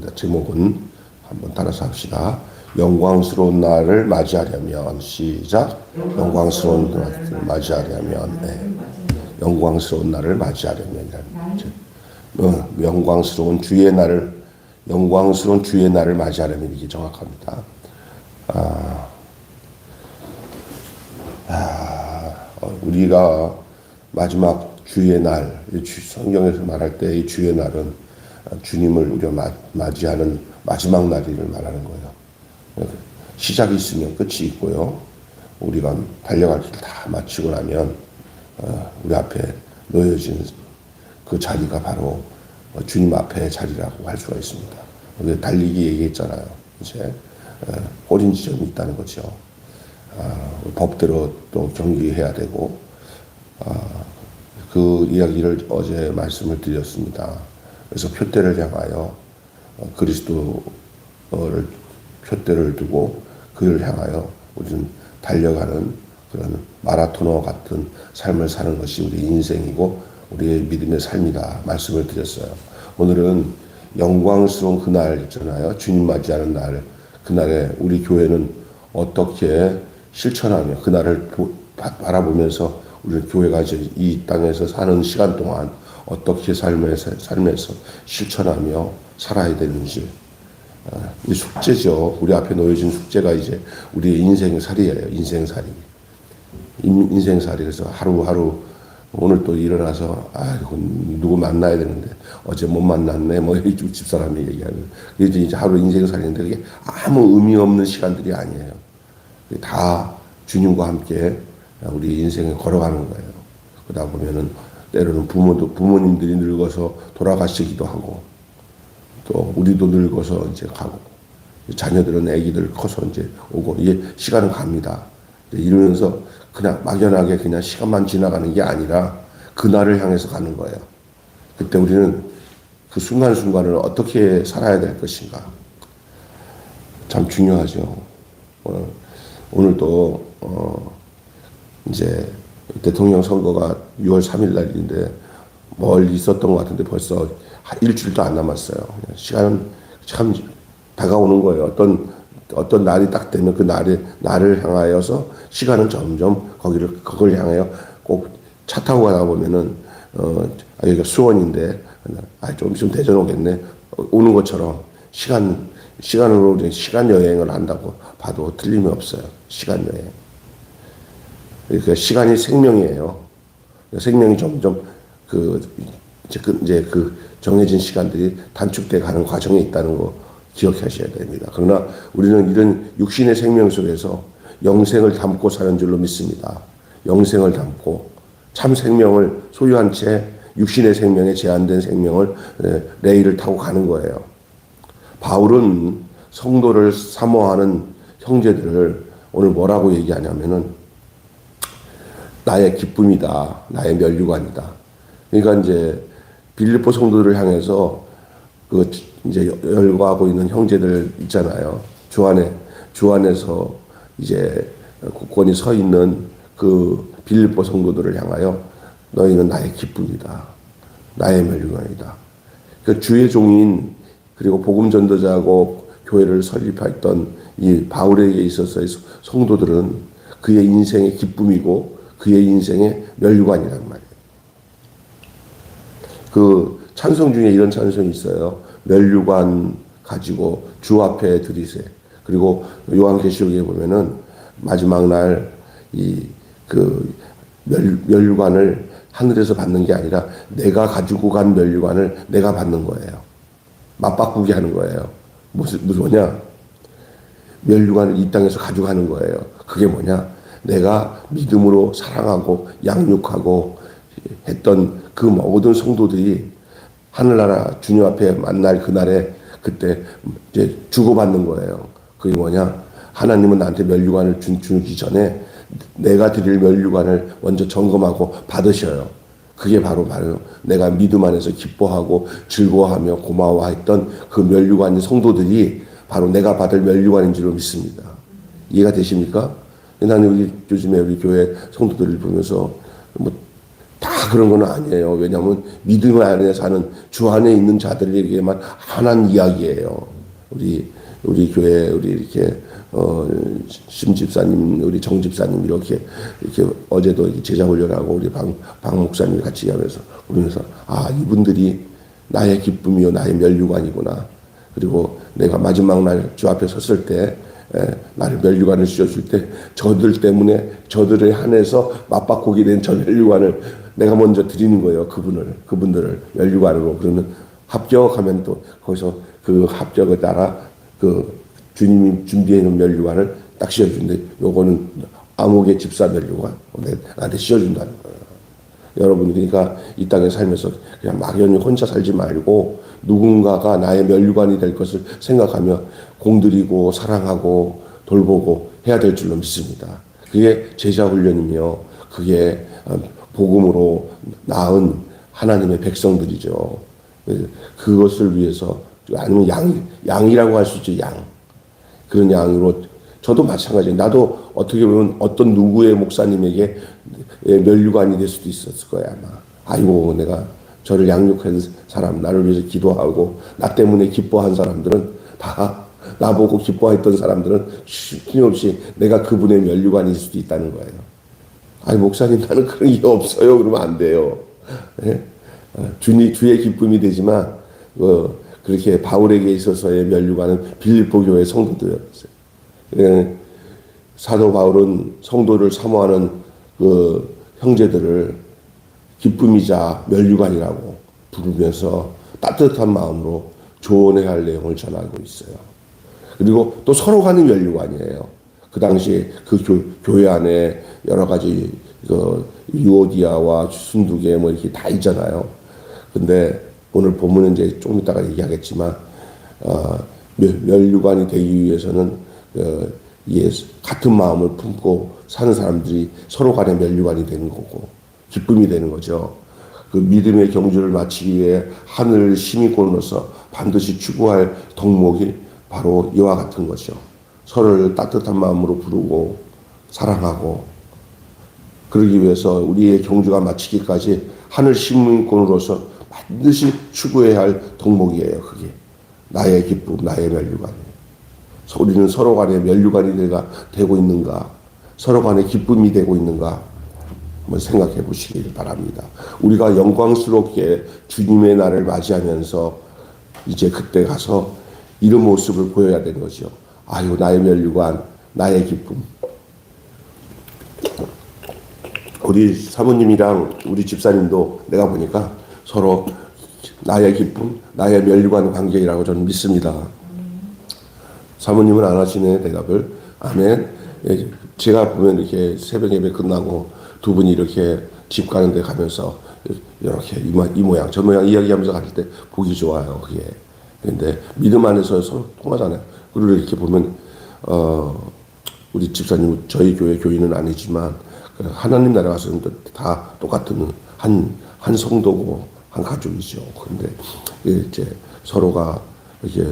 하겠습니다. 제목은 한번 따라서 합시다. 영광스러운 날을 맞이하려면 시작. 영광스러운 날을 맞이하려면 영광스러운 날을 맞이하려면 영광스러운 주의 날을 맞이하려면 이게 정확합니다. 우리가 마지막 주의 날, 성경에서 말할 때 이 주의 날은 주님을 우리가 맞이하는 마지막 날을 말하는 거예요. 시작이 있으면 끝이 있고요. 우리가 달려갈 길 다 마치고 나면 우리 앞에 놓여진 그 자리가 바로 주님 앞에 자리라고 할 수가 있습니다. 우리 달리기 얘기했잖아요. 이제 꼬린 지점이 있다는 거죠. 법대로 또 경기해야 되고 그 이야기를 어제 말씀을 드렸습니다. 그래서 표대를 향하여 그리스도를 표대를 두고 그를 향하여 우리는 달려가는 그런 마라토너 같은 삶을 사는 것이 우리 인생이고 우리의 믿음의 삶이다 말씀을 드렸어요. 오늘은 영광스러운 그날 있잖아요. 주님 맞이하는 날. 그날에 우리 교회는 어떻게 실천하며 그날을 바라보면서 우리 교회가 이제 이 땅에서 사는 시간 동안 어떻게 삶에서 실천하며 살아야 되는지 이 숙제죠. 우리 앞에 놓여진 숙제가 이제 우리의 인생살이에요. 인생살이. 그래서 하루하루 오늘 또 일어나서 누구 만나야 되는데 어제 못 만났네. 뭐 집사람이 얘기하는. 이제 하루 인생살인데 그게 아무 의미 없는 시간들이 아니에요. 다 주님과 함께 우리 인생을 걸어가는 거예요. 그러다 보면은 때로는 부모님들이 늙어서 돌아가시기도 하고 또 우리도 늙어서 이제 가고 자녀들은 아기들 커서 이제 오고 이게 시간은 갑니다. 이러면서 그냥 막연하게 그냥 시간만 지나가는 게 아니라 그날을 향해서 가는 거예요. 그때 우리는 그 순간순간을 어떻게 살아야 될 것인가 참 중요하죠. 오늘도 이제 대통령 선거가 6월 3일 날인데 멀리 있었던 것 같은데 벌써 일주일도 안 남았어요. 시간은 참 다가오는 거예요. 어떤 날이 딱 되면 그 날을 향하여서 시간은 점점 그걸 향하여 꼭 차 타고 가다 보면은 여기가 수원인데 좀 있으면 대전 오겠네. 오는 것처럼 시간으로 시간 여행을 한다고 봐도 틀림이 없어요. 시간 여행. 그러니까 시간이 생명이에요. 생명이 점점 이제 정해진 시간들이 단축돼 가는 과정에 있다는 거 기억하셔야 됩니다. 그러나 우리는 이런 육신의 생명 속에서 영생을 담고 사는 줄로 믿습니다. 영생을 담고 참 생명을 소유한 채 육신의 생명에 제한된 생명을 레일을 타고 가는 거예요. 바울은 성도를 사모하는 형제들을 오늘 뭐라고 얘기하냐면은 나의 기쁨이다. 나의 면류관이다. 그러니까 이제 빌립보 성도들을 향해서 이제 열거하고 있는 형제들 있잖아요. 주 안에서 이제 굳건히 서 있는 그 빌립보 성도들을 향하여 너희는 나의 기쁨이다. 나의 면류관이다. 그 주의 종인 그리고 복음 전도자하고 교회를 설립했던 이 바울에게 있어서의 성도들은 그의 인생의 기쁨이고 그의 인생의 면류관이란 말이에요. 그 찬송 중에 이런 찬송이 있어요. 면류관 가지고 주 앞에 들이세. 그리고 요한계시록에 보면은 마지막 날 면류관을 하늘에서 받는 게 아니라 내가 가지고 간 면류관을 내가 받는 거예요. 맞바꾸게 하는 거예요. 무슨 뭐냐? 면류관을 이 땅에서 가져가는 거예요. 그게 뭐냐? 내가 믿음으로 사랑하고 양육하고 했던 그 모든 성도들이 하늘나라 주님 앞에 만날 그날에 그때 이제 주고받는 거예요. 그게 뭐냐? 하나님은 나한테 면류관을 주기 전에 내가 드릴 면류관을 먼저 점검하고 받으셔요. 그게 바로 내가 믿음 안에서 기뻐하고 즐거워하며 고마워했던 그 면류관인 성도들이 바로 내가 받을 면류관인 줄로 믿습니다. 이해가 되십니까? 나는 요즘에 우리 교회 성도들을 보면서 다 다 그런 건 아니에요. 왜냐하면 믿음 안에 사는 주 안에 있는 자들에게만 하나는 이야기예요. 우리 교회 우리 이렇게 심 집사님, 우리 정 집사님 이렇게 어제도 제자 훈련하고 우리 방 목사님 같이 하면서 그러면서 이분들이 나의 기쁨이요 나의 면류관이구나. 그리고 내가 마지막 날 주 앞에 섰을 때 나를 면류관을 씌워줄 때 저들 때문에 저들에 한해서 맞바꾸게 된 저 면류관을 내가 먼저 드리는 거예요. 그분들을 면류관으로. 그러면 합격하면 또 거기서 그 합격에 따라 그 주님이 준비해 놓은 면류관을 딱 씌워주는데 요거는 암흑의 집사 면류관 나한테 씌워준다는 거예요. 여러분 그러니까 이 땅에 살면서 그냥 막연히 혼자 살지 말고 누군가가 나의 면류관이 될 것을 생각하며 공들이고 사랑하고 돌보고 해야 될 줄로 믿습니다. 그게 제자 훈련이며 그게 복음으로 낳은 하나님의 백성들이죠. 그것을 위해서 아니면 양이라고 할 수 있죠. 양. 그런 양으로 저도 마찬가지예요. 나도 어떻게 보면 어떤 누구의 목사님에게 면류관이 될 수도 있었을 거야 아마. 아이고 내가 저를 양육한 사람, 나를 위해서 기도하고 나 때문에 기뻐한 사람들은 다 나보고 기뻐했던 사람들은 끊임없이 내가 그분의 면류관일 수도 있다는 거예요. 아니 목사님 나는 그런 게 없어요. 그러면 안 돼요. 네? 주의 기쁨이 되지만 그렇게 바울에게 있어서의 면류관은 빌립보 교회 성도들이었어요. 사도 바울은 성도를 사모하는 그 형제들을 기쁨이자 면류관이라고 부르면서 따뜻한 마음으로 조언해야 할 내용을 전하고 있어요. 그리고 또 서로 간의 면류관이에요. 그 당시에 그 교회 안에 여러 가지 유오디아와 순두계 뭐 이렇게 다 있잖아요. 근데 오늘 본문은 이제 조금 이따가 얘기하겠지만 면류관이 되기 위해서는 같은 마음을 품고 사는 사람들이 서로 간의 면류관이 되는 거고 기쁨이 되는 거죠. 그 믿음의 경주를 마치기 위해 하늘을 심의권으로서 반드시 추구할 덕목이 바로 이와 같은 거죠. 서로를 따뜻한 마음으로 부르고 사랑하고 그러기 위해서 우리의 경주가 마치기까지 하늘 심의권으로서 반드시 추구해야 할 덕목이에요. 그게 나의 기쁨, 나의 면류관이에요. 우리는 서로 간의 면류관이 되고 있는가, 서로 간의 기쁨이 되고 있는가 한번 생각해 보시길 바랍니다. 우리가 영광스럽게 주님의 날을 맞이하면서 이제 그때 가서 이런 모습을 보여야 되는 거죠. 아유 나의 면류관, 나의 기쁨. 우리 사모님이랑 우리 집사님도 내가 보니까 서로 나의 기쁨, 나의 면류관 관계라고 저는 믿습니다. 사모님은 안 하시네 대답을. 아멘. 제가 보면 이렇게 새벽 예배 끝나고 두 분이 이렇게 집 가는 데 가면서 이렇게 이 모양 저 모양 이야기하면서 갈 때 보기 좋아요. 그게. 근데 믿음 안에서 서로 통하잖아요. 그리고 이렇게 보면 우리 집사님 저희 교회 교인은 아니지만 하나님 나라 가서는 다 똑같은 한 성도고 한 가족이죠. 그런데 이제 서로가 이렇게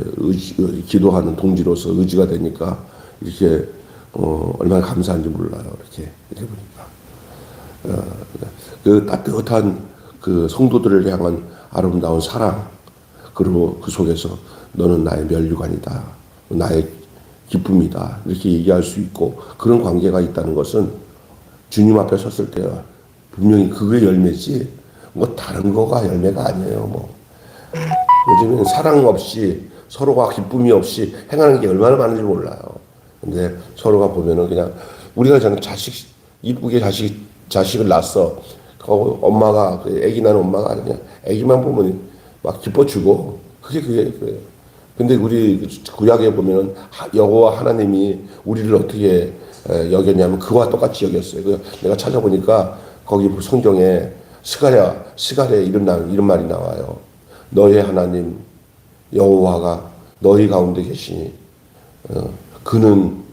기도하는 동지로서 의지가 되니까 이렇게 얼마나 감사한지 몰라요. 이렇게 보니까 그 따뜻한 그 성도들을 향한 아름다운 사랑 그리고 그 속에서 너는 나의 면류관이다, 나의 기쁨이다 이렇게 얘기할 수 있고 그런 관계가 있다는 것은 주님 앞에 섰을 때 분명히 그게 열매지 뭐 다른 거가 열매가 아니에요. 뭐 요즘에는 사랑 없이 서로가 기쁨이 없이 행하는 게 얼마나 많은지 몰라요. 근데 서로가 보면은 그냥 우리가 저는 이쁘게 자식을 낳았어. 엄마가 아기 낳은 엄마가 그냥 아기만 보면 막 기뻐주고 그게 그래요. 근데 우리 구약에 보면은 여호와 하나님이 우리를 어떻게 여겼냐면 그와 똑같이 여겼어요. 내가 찾아보니까 거기 성경에 스가랴 이런 말이 나와요. 너의 하나님 여호와가 너희 가운데 계시니 그는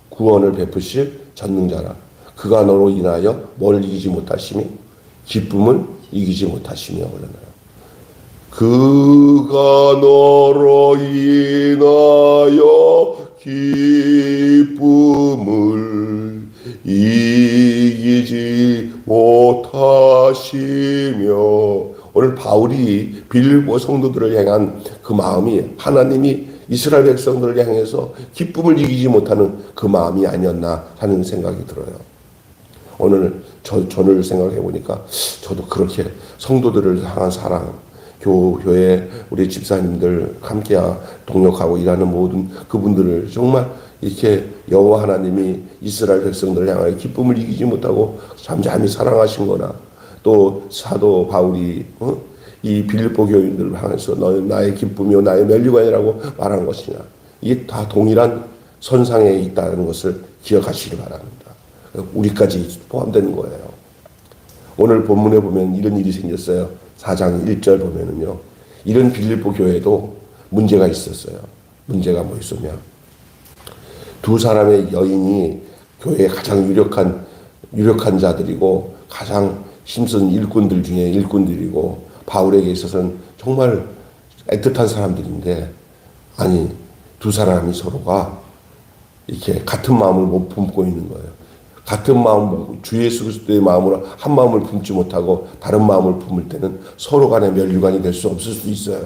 구원을 베푸실 전능자라. 그가 너로 인하여 뭘 이기지 못하시며 기쁨을 이기지 못하시며 그러나요. 그가 너로 인하여 기쁨을 이기지 못하시며 오늘 바울이 빌립보 성도들을 향한 그 마음이 하나님이 이스라엘 백성들을 향해서 기쁨을 이기지 못하는 그 마음이 아니었나 하는 생각이 들어요. 오늘 저를 생각해 보니까 저도 그렇게 성도들을 향한 사랑, 교회 우리 집사님들 함께 동역하고 일하는 모든 그분들을 정말 이렇게 여호와 하나님이 이스라엘 백성들을 향하여 기쁨을 이기지 못하고 잠잠히 사랑하신 거나 또 사도 바울이 이 빌립보 교인들을 향해서 너는 나의 기쁨이요 나의 면류관이라고 말한 것이냐, 이게 다 동일한 선상에 있다는 것을 기억하시기 바랍니다. 우리까지 포함되는 거예요. 오늘 본문에 보면 이런 일이 생겼어요. 4장 1절 보면은요, 이런 빌립보 교회도 문제가 있었어요. 문제가 뭐 있었냐, 두 사람의 여인이 교회의 가장 유력한 자들이고 가장 힘쓴 일꾼들 중에 일꾼들이고 바울에게 있어서는 정말 애틋한 사람들인데, 아니 두 사람이 서로가 이렇게 같은 마음을 못 품고 있는 거예요. 같은 마음, 주 예수 그리스도의 마음으로 한 마음을 품지 못하고 다른 마음을 품을 때는 서로 간의 면류관이 될 수 없을 수 있어요.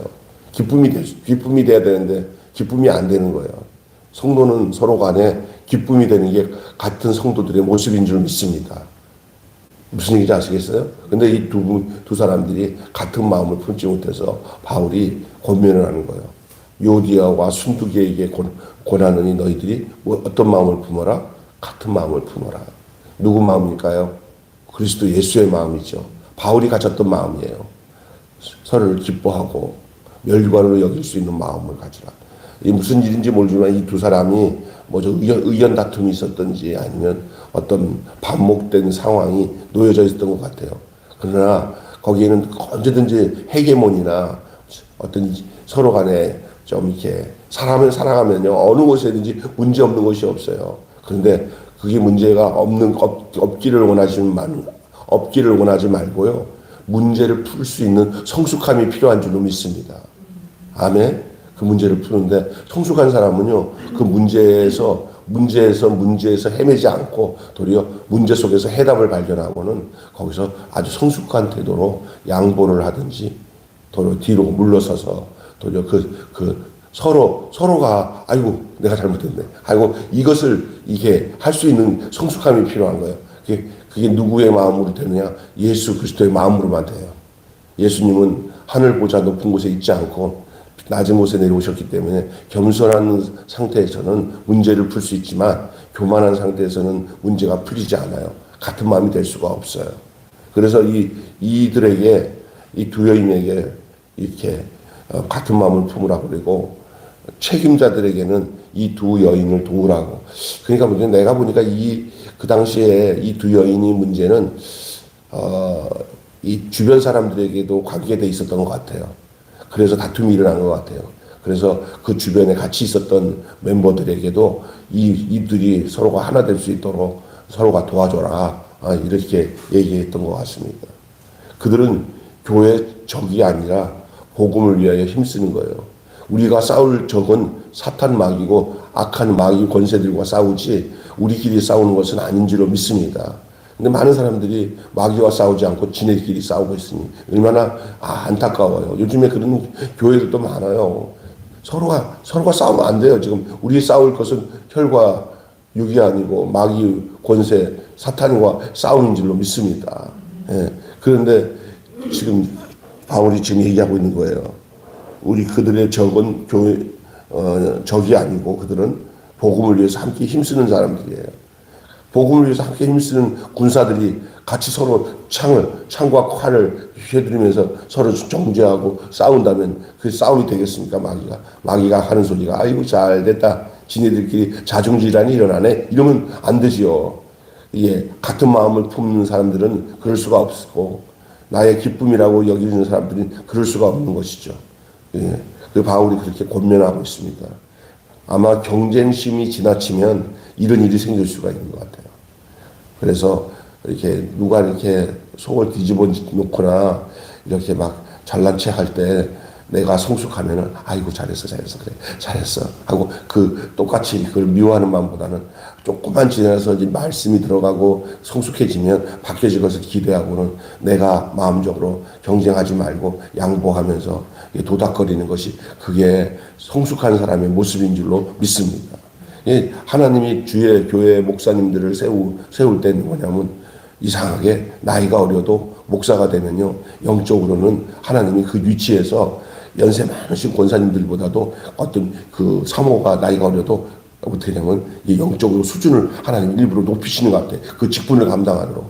기쁨이 돼야 되는데 기쁨이 안 되는 거예요. 성도는 서로 간에 기쁨이 되는 게 같은 성도들의 모습인 줄 믿습니다. 무슨 얘기인지 아시겠어요? 근데 이 두 사람들이 같은 마음을 품지 못해서 바울이 권면을 하는 거예요. 요디아와 순두기에게 권하느니 너희들이 어떤 마음을 품어라? 같은 마음을 품어라. 누구 마음일까요? 그리스도 예수의 마음이죠. 바울이 가졌던 마음이에요. 서로를 기뻐하고 멸관으로 여길 수 있는 마음을 가지라. 이 무슨 일인지 모르지만 이 두 사람이 의견 다툼이 있었던지 아니면 어떤 반목된 상황이 놓여져 있었던 것 같아요. 그러나 거기에는 언제든지 헤게몬이나 어떤 서로 간에 좀 이렇게 사람을 사랑하면요, 어느 곳에든지 문제 없는 곳이 없어요. 그런데 그게 문제가 없기를 원하지 말고요, 문제를 풀 수 있는 성숙함이 필요한 줄로 믿습니다. 아멘. 그 문제를 푸는데 성숙한 사람은요, 그 문제에서 헤매지 않고 도리어 문제 속에서 해답을 발견하고는 거기서 아주 성숙한 태도로 양보를 하든지 도리어 뒤로 물러서서 도리어 서로가 아이고 내가 잘못했네, 아이고 이것을 이게 할 수 있는 성숙함이 필요한 거예요. 그게 누구의 마음으로 되느냐? 예수 그리스도의 마음으로만 돼요. 예수님은 하늘보다 높은 곳에 있지 않고 낮은 곳에 내려오셨기 때문에 겸손한 상태에서는 문제를 풀 수 있지만 교만한 상태에서는 문제가 풀리지 않아요. 같은 마음이 될 수가 없어요. 그래서 이들에게, 이 두 여인에게 이렇게 같은 마음을 품으라고 그리고 책임자들에게는 이 두 여인을 도우라고. 그러니까 내가 보니까 그 당시에 이 두 여인이 문제는 이 주변 사람들에게도 관계돼 있었던 것 같아요. 그래서 다툼이 일어난 것 같아요. 그래서 그 주변에 같이 있었던 멤버들에게도 이들이 서로가 하나 될 수 있도록 서로가 도와줘라, 이렇게 얘기했던 것 같습니다. 그들은 교회 적이 아니라 복음을 위하여 힘쓰는 거예요. 우리가 싸울 적은 사탄 마귀고 악한 마귀 권세들과 싸우지 우리끼리 싸우는 것은 아닌 줄로 믿습니다. 근데 많은 사람들이 마귀와 싸우지 않고 지네끼리 싸우고 있으니 얼마나 안타까워요. 요즘에 그런 교회들도 많아요. 서로가 싸우면 안 돼요. 지금 우리 싸울 것은 혈과 육이 아니고 마귀 권세 사탄과 싸우는 줄로 믿습니다. 예. 그런데 지금 바울이 지금 얘기하고 있는 거예요. 우리 그들의 적은 적이 아니고 그들은 복음을 위해서 함께 힘쓰는 사람들이에요. 복음을 위해서 함께 힘쓰는 군사들이 같이 서로 창과 칼을 휘두르면서 서로 정죄하고 싸운다면 그 싸움이 되겠습니까? 마귀가 하는 소리가 아이고 잘 됐다, 지네들끼리 자중질환이 일어나네, 이러면 안 되지요. 이게 같은 마음을 품는 사람들은 그럴 수가 없고 나의 기쁨이라고 여기는 사람들은 그럴 수가 없는 것이죠. 예. 그 바울이 그렇게 권면하고 있습니다. 아마 경쟁심이 지나치면 이런 일이 생길 수가 있는 것 같아요. 그래서 이렇게 누가 이렇게 속을 뒤집어 놓거나 이렇게 막 잘난 체 할 때 내가 성숙하면은 아이고 잘했어 그래 잘했어 하고 그 똑같이 그걸 미워하는 마음보다는 조금만 지나서 이제 말씀이 들어가고 성숙해지면 바뀌어질 것을 기대하고는 내가 마음적으로 경쟁하지 말고 양보하면서 도닥거리는 것이 그게 성숙한 사람의 모습인 줄로 믿습니다. 하나님이 주의 교회 목사님들을 세울 때는 뭐냐면 이상하게 나이가 어려도 목사가 되면요 영적으로는 하나님이 그 위치에서 연세 많으신 권사님들보다도 어떤 그 사모가 나이가 어려도 어떻게 되냐면 이 영적으로 수준을 하나님 일부러 높이시는 것 같아요. 그 직분을 감당하도록.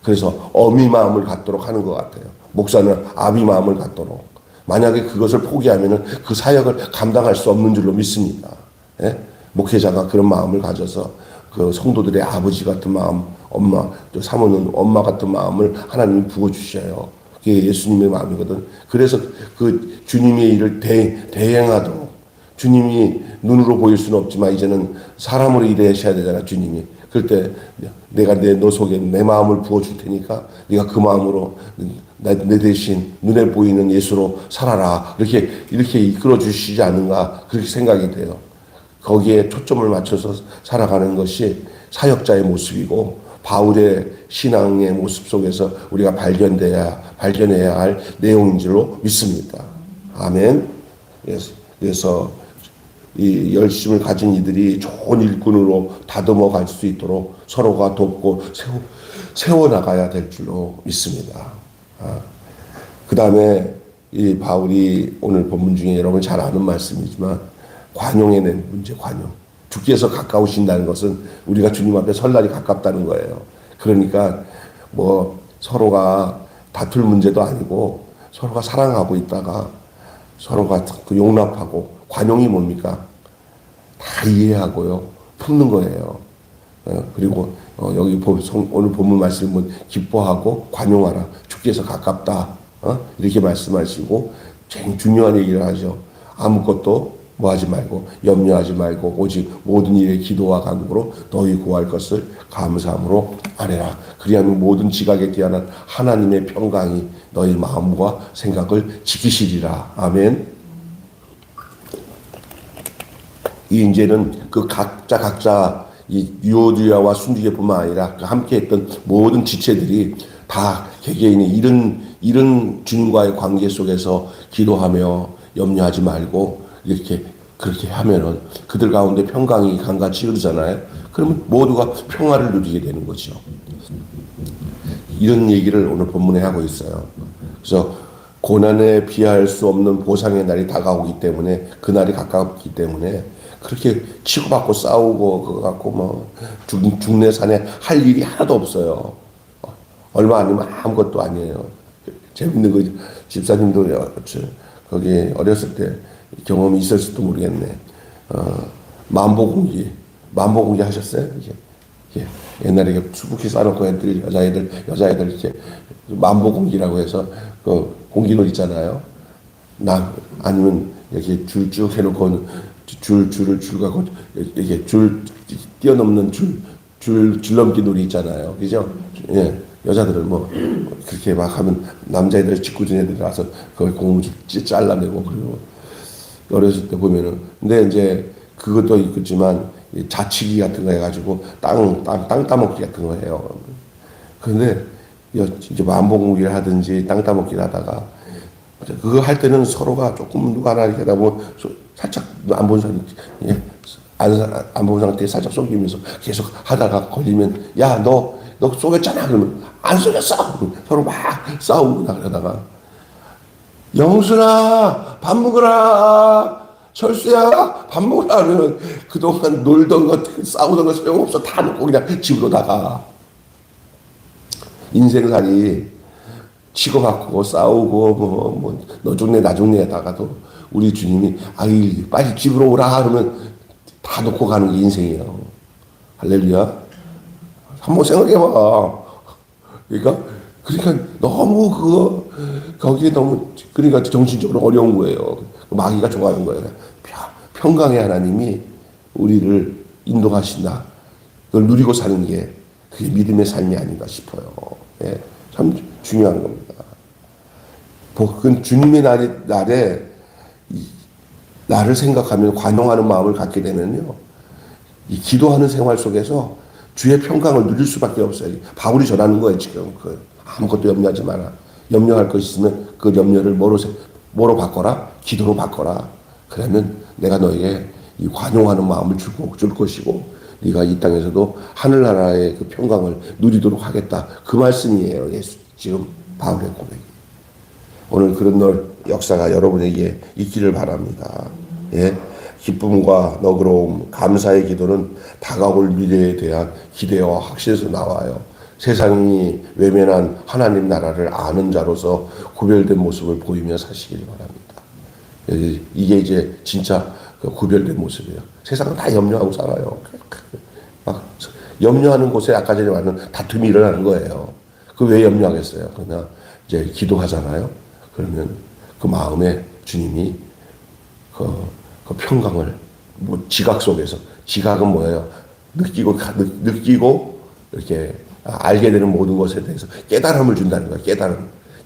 그래서 어미 마음을 갖도록 하는 것 같아요. 목사는 아비 마음을 갖도록. 만약에 그것을 포기하면은 그 사역을 감당할 수 없는 줄로 믿습니다. 예? 목회자가 그런 마음을 가져서 그 성도들의 아버지 같은 마음, 엄마, 또 사모는 엄마 같은 마음을 하나님이 부어주셔요. 그게 예수님의 마음이거든. 그래서 그 주님의 일을 대행하도록 주님이 눈으로 보일 수는 없지만 이제는 사람으로 일하셔야 되잖아, 주님이. 그럴 때 내가 너 속에 내 마음을 부어줄 테니까 네가 그 마음으로 내 대신 눈에 보이는 예수로 살아라. 이렇게 이끌어 주시지 않은가 그렇게 생각이 돼요. 거기에 초점을 맞춰서 살아가는 것이 사역자의 모습이고 바울의 신앙의 모습 속에서 우리가 발견해야 할 내용인 줄로 믿습니다. 아멘. 그래서 이 열심을 가진 이들이 좋은 일꾼으로 다듬어 갈 수 있도록 서로가 돕고 세워나가야 될 줄로 믿습니다. 그 다음에 이 바울이 오늘 본문 중에 여러분 잘 아는 말씀이지만 관용에 대한 문제, 관용. 주께서 가까우신다는 것은 우리가 주님 앞에 설 날이 가깝다는 거예요. 그러니까 뭐 서로가 다툴 문제도 아니고 서로가 사랑하고 있다가 서로가 그 용납하고 관용이 뭡니까? 다 이해하고요. 품는 거예요. 그리고 여기 오늘 본문 말씀은 기뻐하고 관용하라. 주께서 가깝다. 이렇게 말씀하시고 제일 중요한 얘기를 하죠. 아무것도 뭐 하지 말고 염려하지 말고 오직 모든 일에 기도와 간구로 너희 구할 것을 감사함으로 아뢰라. 그리하면 모든 지각에 뛰어난 하나님의 평강이 너희 마음과 생각을 지키시리라. 아멘. 이 이제는 그 각자 이 유오디아와 순디게뿐만 아니라 그 함께했던 모든 지체들이 다 개개인의 이런 주님과의 관계 속에서 기도하며 염려하지 말고 그렇게 하면은 그들 가운데 평강이 강같이 흐르잖아요. 그러면 모두가 평화를 누리게 되는 거죠. 이런 얘기를 오늘 본문에 하고 있어요. 그래서 고난에 비할 수 없는 보상의 날이 다가오기 때문에 그날이 가깝기 때문에 그렇게 치고받고 싸우고 그거 갖고 뭐 중내산에 할 일이 하나도 없어요. 얼마 아니면 아무것도 아니에요. 재밌는 거 집사님도 거기 어렸을 때 경험이 있었을지도 모르겠네. 만보공기 하셨어요? 이게 옛날에 수북히 싸놓고 애들 여자애들 이렇게 만보공기라고 해서 그 공기놀 있잖아요. 아니면 이렇게 줄 쭉 해놓고 줄을 가고 이렇게 줄 뛰어넘는 줄넘기 놀이 있잖아요. 그죠? 예. 여자들은 뭐 그렇게 막 하면 남자애들 짓궂은 애들 와서 거기 공을 잘라내고 그리고 어렸을 때 보면은 근데 이제 그것도 있겠지만 자치기 같은 거 해가지고 땅 따먹기 같은 거 해요. 그런데 이제 만보공기를 하든지 땅 따먹기를 하다가 그거 할 때는 서로가 조금 누가 하나 이렇게 하다 보면 살짝 안 본 사람 안 본 상태에 살짝 속이면서 계속 하다가 걸리면 야 너 쏘겠잖아 그러면 안 쏘겠어 서로 막 싸우고 그러다가 영순아 밥 먹으라 철수야 밥 먹으라 그러면 그동안 놀던 것 싸우던 것 소용없어 다 놓고 그냥 집으로 나가. 인생살이 치고받고 싸우고 너 죽네 나 죽네 하다가도 우리 주님이 아이 빨리 집으로 오라 그러면 다 놓고 가는 게 인생이에요. 할렐루야. 한번 생각해봐. 그러니까 너무 거기에 너무 그러니까 정신적으로 어려운 거예요. 마귀가 좋아하는 거예요. 평강의 하나님이 우리를 인도하신다. 그걸 누리고 사는 게 그게 믿음의 삶이 아닌가 싶어요. 예, 참 중요한 겁니다. 주님의 날에 나를 생각하면 관용하는 마음을 갖게 되면요. 이 기도하는 생활 속에서 주의 평강을 누릴 수밖에 없어요. 바울이 전하는 거예요, 지금. 아무것도 염려하지 마라. 염려할 것이 있으면 그 염려를 뭐로 바꿔라? 기도로 바꿔라. 그러면 내가 너에게 이 관용하는 마음을 줄 것이고, 네가 이 땅에서도 하늘나라의 그 평강을 누리도록 하겠다. 그 말씀이에요. 지금 바울의 고백이. 오늘 그런 역사가 여러분에게 있기를 바랍니다. 예. 기쁨과 너그러움, 감사의 기도는 다가올 미래에 대한 기대와 확신에서 나와요. 세상이 외면한 하나님 나라를 아는 자로서 구별된 모습을 보이며 사시길 바랍니다. 이게 이제 진짜 구별된 모습이에요. 세상은 다 염려하고 살아요. 막 염려하는 곳에 아까 전에 말한 다툼이 일어나는 거예요. 그 왜 염려하겠어요? 그러나 이제 기도하잖아요. 그러면 그 마음에 주님이 그 평강을 지각 속에서, 지각은 뭐예요? 느끼고 이렇게 알게 되는 모든 것에 대해서 깨달음을 준다는 거예요.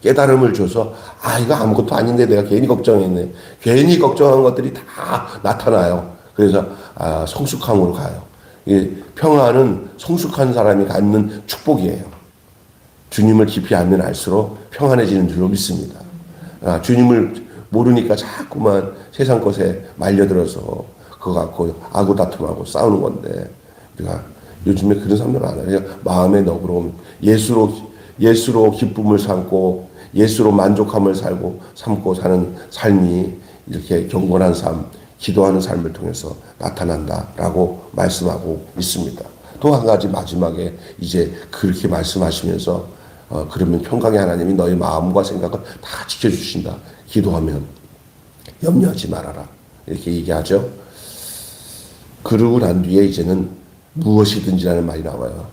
깨달음을 줘서 이거 아무것도 아닌데 내가 괜히 걱정했네. 괜히 걱정한 것들이 다 나타나요. 그래서 성숙함으로 가요. 이 평안은 성숙한 사람이 갖는 축복이에요. 주님을 깊이 알면 알수록 평안해지는 줄로 믿습니다. 주님을 모르니까 자꾸만 세상 것에 말려들어서 그거 갖고 아구 다툼하고 싸우는 건데, 우리가 요즘에 그런 사람들 안 해요. 마음의 너그러움, 예수로 기쁨을 삼고 예수로 만족함을 삼고 사는 삶이 이렇게 경건한 삶, 기도하는 삶을 통해서 나타난다라고 말씀하고 있습니다. 또 한 가지 마지막에 이제 그렇게 말씀하시면서 그러면 평강의 하나님이 너희 마음과 생각을 다 지켜주신다. 기도하면 염려하지 말아라. 이렇게 얘기하죠. 그러고 난 뒤에 이제는 무엇이든지라는 말이 나와요.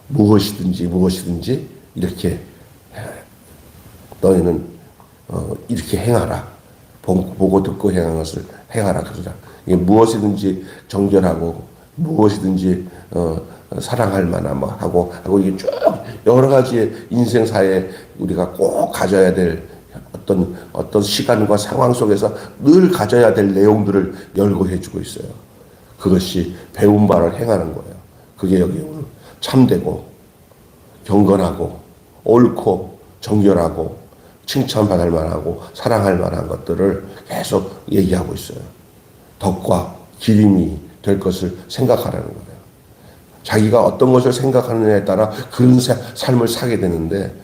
무엇이든지 이렇게 너희는 이렇게 행하라. 보고 듣고 행하는 것을 행하라. 그러자. 이게 무엇이든지 정결하고 무엇이든지 사랑할 만한 하고 이게 쭉 여러 가지 인생사에 우리가 꼭 가져야 될 어떤 시간과 상황 속에서 늘 가져야 될 내용들을 열거해 주고 있어요. 그것이 배운 바를 행하는 거예요. 그게 여기 오늘 참되고 경건하고 옳고 정결하고 칭찬받을 만하고 사랑할 만한 것들을 계속 얘기하고 있어요. 덕과 기림이 될 것을 생각하라는 거예요. 자기가 어떤 것을 생각하느냐에 따라 그런 삶을 사게 되는데,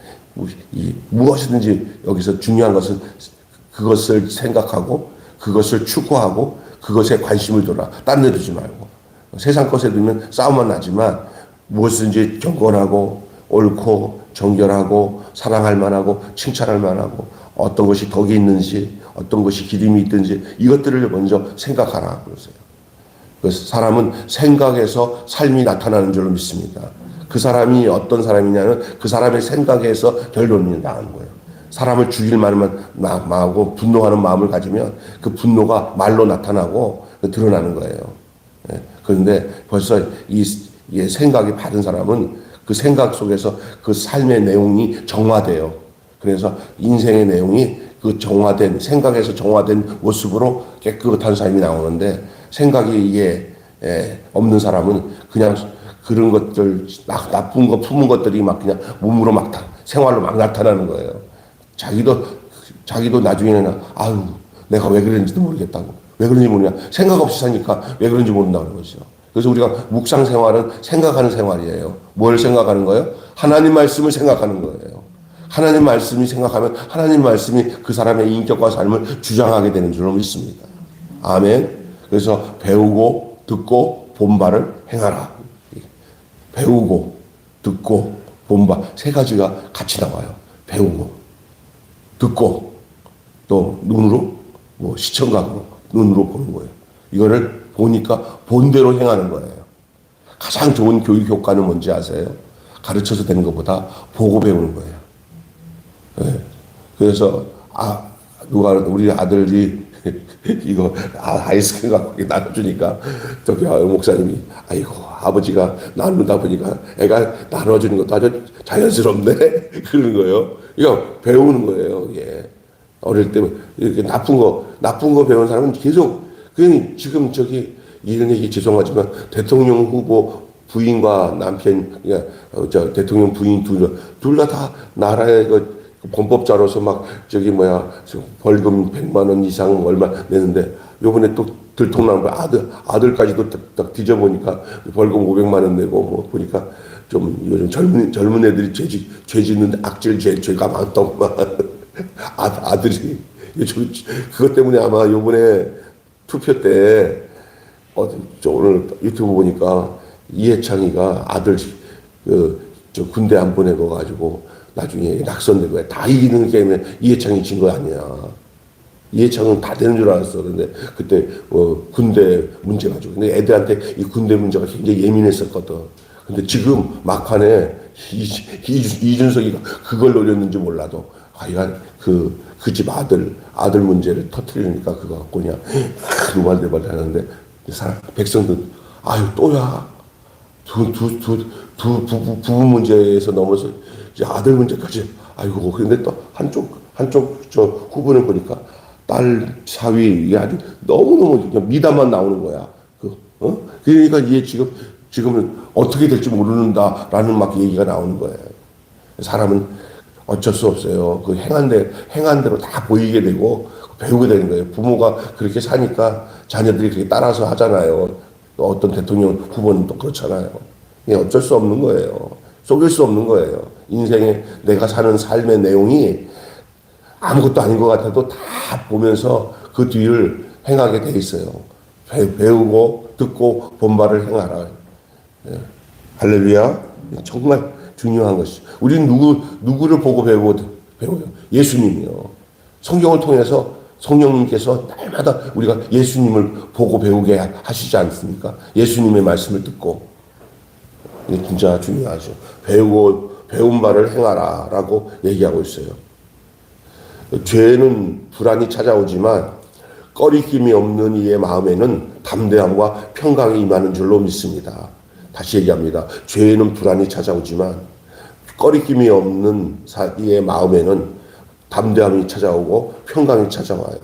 무엇이든지 여기서 중요한 것은 그것을 생각하고 그것을 추구하고 그것에 관심을 둬라. 딴 데 두지 말고. 세상 것에 두면 싸움만 나지만 무엇이든지 경건하고 옳고 정결하고 사랑할 만하고 칭찬할 만하고 어떤 것이 덕이 있는지 어떤 것이 기림이 있든지 이것들을 먼저 생각하라 그러세요. 그래서 사람은 생각에서 삶이 나타나는 줄로 믿습니다. 그 사람이 어떤 사람이냐는 그 사람의 생각에서 결론이 나는 거예요. 사람을 죽일 마음하고 분노하는 마음을 가지면 그 분노가 말로 나타나고 드러나는 거예요. 그런데 벌써 이 생각이 바른 사람은 그 생각 속에서 그 삶의 내용이 정화돼요. 그래서 인생의 내용이 그 생각에서 정화된 모습으로 깨끗한 삶이 나오는데, 생각이 이게 없는 사람은 그냥 그런 것들, 나쁜 거 품은 것들이 막 그냥 몸으로 생활로 막 나타나는 거예요. 자기도 나중에는 내가 왜 그랬는지도 모르겠다고. 왜 그런지 모르냐. 생각 없이 사니까 왜 그런지 모른다는 거죠. 그래서 우리가 묵상 생활은 생각하는 생활이에요. 뭘 생각하는 거예요? 하나님 말씀을 생각하는 거예요. 하나님 말씀이 생각하면 하나님 말씀이 그 사람의 인격과 삶을 주장하게 되는 줄로 믿습니다. 아멘. 그래서 배우고 듣고 본 바를 행하라. 배우고 듣고 본 바 세 가지가 같이 나와요. 배우고 듣고 또 눈으로 시청각으로 눈으로 보는 거예요. 이거를 보니까 본대로 행하는 거예요. 가장 좋은 교육 효과는 뭔지 아세요? 가르쳐서 되는 것보다 보고 배우는 거예요. 네. 그래서 우리 아들이 이거 아이스크림 갖고 나눠주니까 저기 목사님이 아버지가 나누다 보니까 애가 나눠주는 것도 아주 자연스럽네 그러는 거예요. 이거 배우는 거예요. 이게 어릴 때 이렇게 나쁜 거 배운 사람은 계속 그 지금 이런 얘기 죄송하지만 대통령 후보 부인과 남편, 대통령 부인 둘 다 나라의 범법자로서 벌금 100만 원 이상 얼마 내는데 요번에 또 들통난 거 아들까지도 딱 뒤져보니까 벌금 500만 원 내고 뭐 보니까 좀 요즘 젊은 애들이 죄 짓는데 죄가 많더구만. 아들이. 그것 때문에 아마 요번에 투표 때 오늘 유튜브 보니까 이해창이가 아들 군대 안 보내고 가지고 나중에 낙선된 거야. 다 이기는 게임에 이해창이 진 거 아니야. 이해창은 다 되는 줄 알았어. 근데 그때 군대 문제 가지고. 근데 애들한테 이 군대 문제가 굉장히 예민했었거든. 근데 지금 막판에 이준석이가 그걸 노렸는지 몰라도 하여간 그 집 아들 문제를 터뜨리니까 그거 갖고 그냥 노발대발 하는데 백성들 아유 또야 부부 문제에서 넘어서 이제 아들 문제까지 아이고. 근데 또 한쪽 후보는 보니까 딸 사위 이게 아주 너무너무 그냥 미담만 나오는 거야. 그러니까 이게 지금은 어떻게 될지 모르는다라는 막 얘기가 나오는 거예요. 사람은 어쩔 수 없어요. 행한 대로 다 보이게 되고 배우게 되는 거예요. 부모가 그렇게 사니까 자녀들이 그렇게 따라서 하잖아요. 또 어떤 대통령 후보는 또 그렇잖아요. 이게 어쩔 수 없는 거예요. 속일 수 없는 거예요. 인생에 내가 사는 삶의 내용이 아무것도 아닌 것 같아도 다 보면서 그 뒤를 행하게 돼 있어요. 배우고 듣고 본바를 행하라. 예. 할렐루야. 정말 중요한 것이. 우리는 누구를 보고 배워요? 예수님이요. 성경을 통해서 성령님께서 날마다 우리가 예수님을 보고 배우게 하시지 않습니까? 예수님의 말씀을 듣고. 이게 진짜 중요하죠. 배운 바를 행하라 라고 얘기하고 있어요. 죄는 불안이 찾아오지만 꺼리낌이 없는 이의 마음에는 담대함과 평강이 임하는 줄로 믿습니다. 다시 얘기합니다. 죄에는 불안이 찾아오지만 꺼리낌이 없는 이의 마음에는 담대함이 찾아오고 평강이 찾아와요.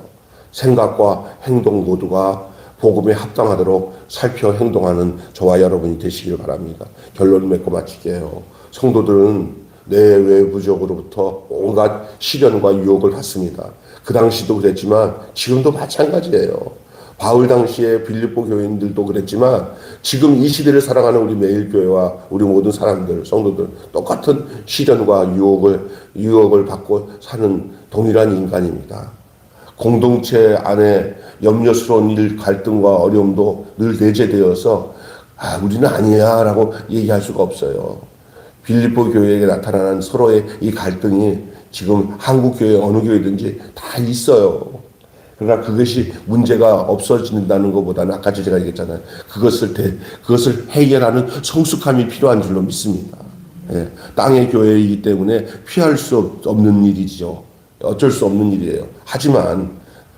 생각과 행동 모두가 복음에 합당하도록 살펴 행동하는 저와 여러분이 되시길 바랍니다. 결론을 맺고 마칠게요. 성도들은 내외부적으로부터 온갖 시련과 유혹을 받습니다. 그 당시도 그랬지만 지금도 마찬가지예요. 바울 당시에 빌립보 교인들도 그랬지만 지금 이 시대를 살아가는 우리 매일교회와 우리 모든 사람들, 성도들 똑같은 시련과 유혹을 받고 사는 동일한 인간입니다. 공동체 안에 염려스러운 일, 갈등과 어려움도 늘 내재되어서 우리는 아니야 라고 얘기할 수가 없어요. 빌립보 교회에게 나타나는 서로의 이 갈등이 지금 한국 교회 어느 교회든지 다 있어요. 그러나 그것이 문제가 없어진다는 것보다는 아까 제가 얘기했잖아요. 그것을 해결하는 성숙함이 필요한 줄로 믿습니다. 예, 땅의 교회이기 때문에 피할 수 없는 일이죠. 어쩔 수 없는 일이에요. 하지만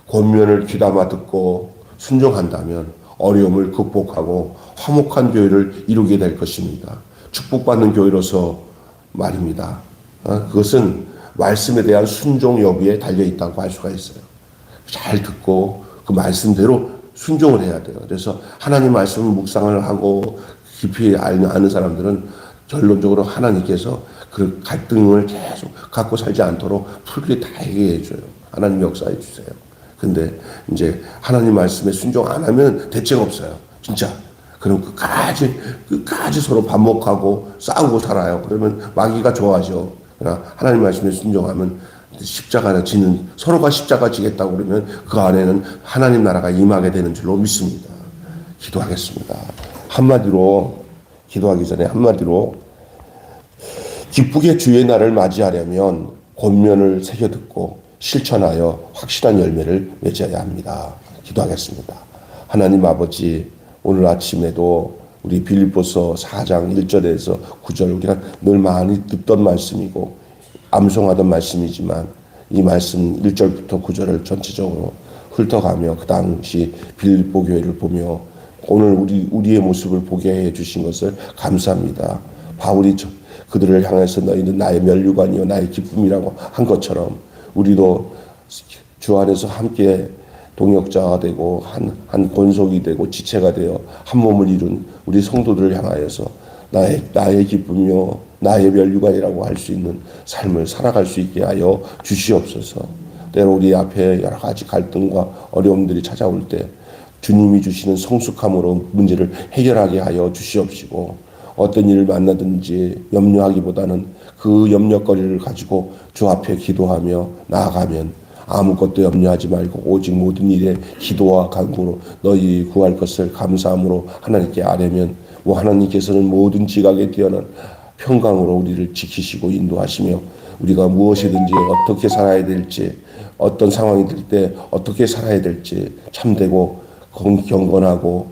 권면을 귀담아 듣고 순종한다면 어려움을 극복하고 화목한 교회를 이루게 될 것입니다. 축복받는 교회로서 말입니다. 그것은 말씀에 대한 순종 여부에 달려있다고 할 수가 있어요. 잘 듣고 그 말씀대로 순종을 해야 돼요. 그래서 하나님 말씀을 묵상을 하고 깊이 아는 사람들은 결론적으로 하나님께서 그 갈등을 계속 갖고 살지 않도록 풀게 다 해결해 줘요. 하나님 역사해 주세요. 근데 이제 하나님 말씀에 순종 안 하면 대책 없어요. 진짜. 그럼 끝까지 서로 반목하고 싸우고 살아요. 그러면 마귀가 좋아하죠. 그러나 하나님 말씀에 순종하면 십자가를 지는, 서로가 십자가 지겠다고 그러면 그 안에는 하나님 나라가 임하게 되는 줄로 믿습니다. 기도하겠습니다. 기도하기 전에 한마디로 기쁘게 주의 날을 맞이하려면 권면을 새겨 듣고 실천하여 확실한 열매를 맺어야 합니다. 기도하겠습니다. 하나님 아버지, 오늘 아침에도 우리 빌립보서 4장 1절에서 9절 우리가 늘 많이 듣던 말씀이고 암송하던 말씀이지만 이 말씀 1절부터 9절을 전체적으로 훑어가며 그 당시 빌립보 교회를 보며 오늘 우리의 모습을 보게 해주신 것을 감사합니다. 바울이 그들을 향해서 너희는 나의 면류관이요 나의 기쁨이라고 한 것처럼 우리도 주 안에서 함께 동역자가 되고 한 권속이 되고 지체가 되어 한 몸을 이룬 우리 성도들을 향하여서 나의 기쁨이요 나의 멸류관이라고 할 수 있는 삶을 살아갈 수 있게 하여 주시옵소서. 때로 우리 앞에 여러 가지 갈등과 어려움들이 찾아올 때 주님이 주시는 성숙함으로 문제를 해결하게 하여 주시옵시고, 어떤 일을 만나든지 염려하기보다는 그 염려거리를 가지고 주 앞에 기도하며 나아가면 아무것도 염려하지 말고 오직 모든 일에 기도와 간구로 너희 구할 것을 감사함으로 하나님께 아뢰면 하나님께서는 모든 지각에 뛰어난 평강으로 우리를 지키시고 인도하시며, 우리가 무엇이든지 어떻게 살아야 될지, 어떤 상황이 될 때 어떻게 살아야 될지 참되고 경건하고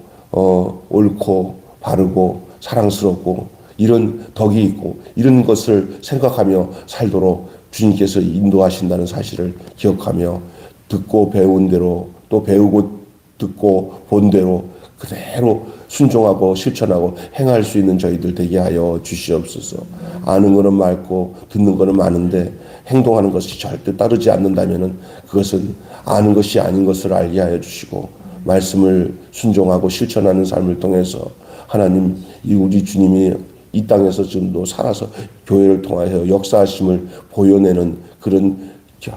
옳고 바르고 사랑스럽고 이런 덕이 있고 이런 것을 생각하며 살도록 주님께서 인도하신다는 사실을 기억하며, 듣고 배운 대로 또 배우고 듣고 본 대로 그대로 순종하고 실천하고 행할 수 있는 저희들 되게 하여 주시옵소서. 아는 거는 많고 듣는 거는 많은데 행동하는 것이 절대 따르지 않는다면 그것은 아는 것이 아닌 것을 알게 하여 주시고, 말씀을 순종하고 실천하는 삶을 통해서 하나님, 우리 주님이 이 땅에서 지금도 살아서 교회를 통하여 역사하심을 보여내는 그런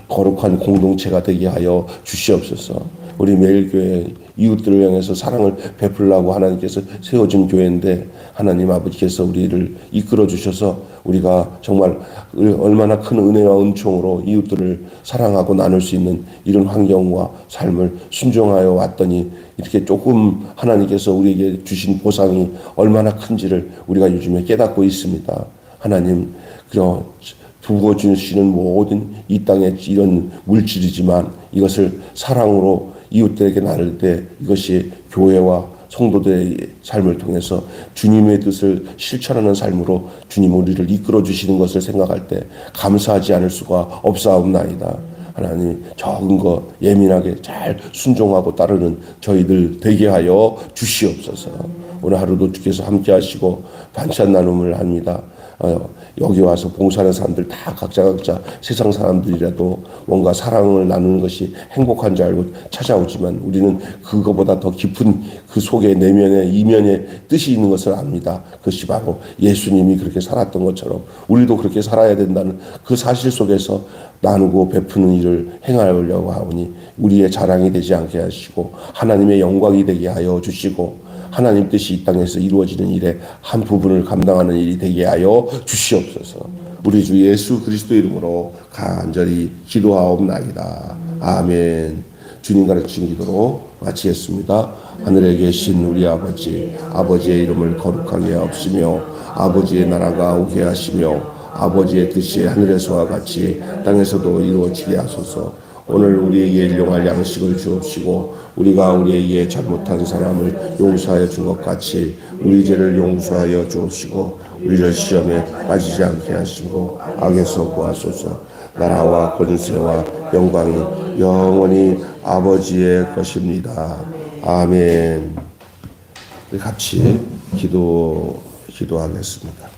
거룩한 공동체가 되게 하여 주시옵소서. 우리 매일교회 이웃들을 향해서 사랑을 베풀라고 하나님께서 세워진 교회인데, 하나님 아버지께서 우리를 이끌어 주셔서 우리가 정말 얼마나 큰 은혜와 은총으로 이웃들을 사랑하고 나눌 수 있는 이런 환경과 삶을 순종하여 왔더니 이렇게 조금 하나님께서 우리에게 주신 보상이 얼마나 큰지를 우리가 요즘에 깨닫고 있습니다. 하나님, 부어주시는 모든 이 땅의 이런 물질이지만 이것을 사랑으로 이웃들에게 나눌 때 이것이 교회와 성도들의 삶을 통해서 주님의 뜻을 실천하는 삶으로 주님 우리를 이끌어 주시는 것을 생각할 때 감사하지 않을 수가 없사옵나이다. 하나님, 적은 거 예민하게 잘 순종하고 따르는 저희들 되게 하여 주시옵소서. 오늘 하루도 주께서 함께 하시고 반찬 나눔을 합니다. 여기 와서 봉사하는 사람들 다 각자 세상 사람들이라도 뭔가 사랑을 나누는 것이 행복한 줄 알고 찾아오지만 우리는 그거보다 더 깊은 그 속에 내면에 이면에 뜻이 있는 것을 압니다. 그것이 바로 예수님이 그렇게 살았던 것처럼 우리도 그렇게 살아야 된다는 그 사실 속에서 나누고 베푸는 일을 행하려고 하오니 우리의 자랑이 되지 않게 하시고 하나님의 영광이 되게 하여 주시고, 하나님 뜻이 이 땅에서 이루어지는 일의 한 부분을 감당하는 일이 되게 하여 주시옵소서. 우리 주 예수 그리스도 이름으로 간절히 기도하옵나이다. 아멘. 주님 가르친 기도로 마치겠습니다. 하늘에 계신 우리 아버지, 아버지의 이름을 거룩하게 하옵시며 아버지의 나라가 오게 하시며 아버지의 뜻이 하늘에서와 같이 땅에서도 이루어지게 하소서. 오늘 우리에게 일용할 양식을 주옵시고 우리가 우리에게 잘못한 사람을 용서하여 준 것 같이 우리 죄를 용서하여 주옵시고 우리를 시험에 빠지지 않게 하시고 악에서 구하소서. 나라와 권세와 영광이 영원히 아버지의 것입니다. 아멘. 같이 기도하겠습니다.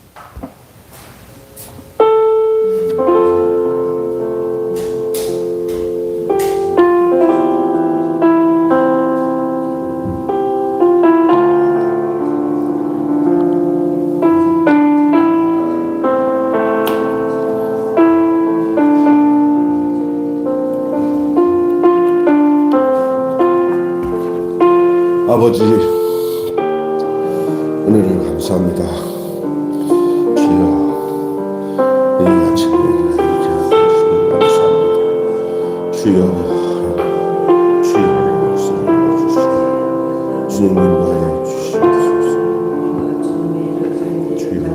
아버지, 은혜를 감사합니다. 주여, 이 아침에 이렇게 감사합니다. 주여, 말씀을 주시고 주님 인도하여 주시옵소서. 주여,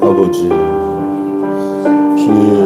아버지, 주님